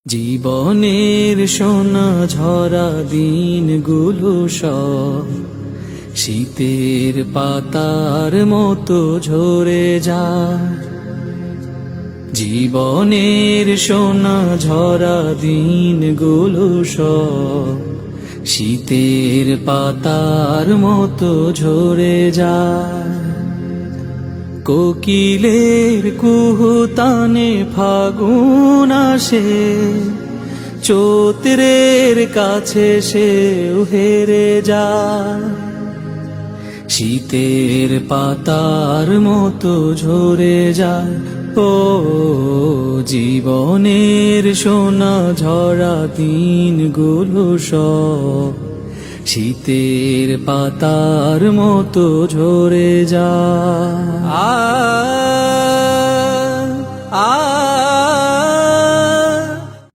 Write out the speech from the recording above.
জীবনের সোনা ঝরা দিনগুলো সব শীতের পাতার মতো ঝরে যায়। জীবনের সোনা ঝরা দিনগুলো সব শীতের পাতার মতো ঝরে যায়। কোকিলের কুহুতানে ফাগুন আসে, চৈত্রের কাছে সেও হেরে যায়। শীতের পাতার মতো ঝরে যায়। ও জীবনের সোনা ঝরা দিনগুলো সব শীতের পাতার মতো ঝরে যায়।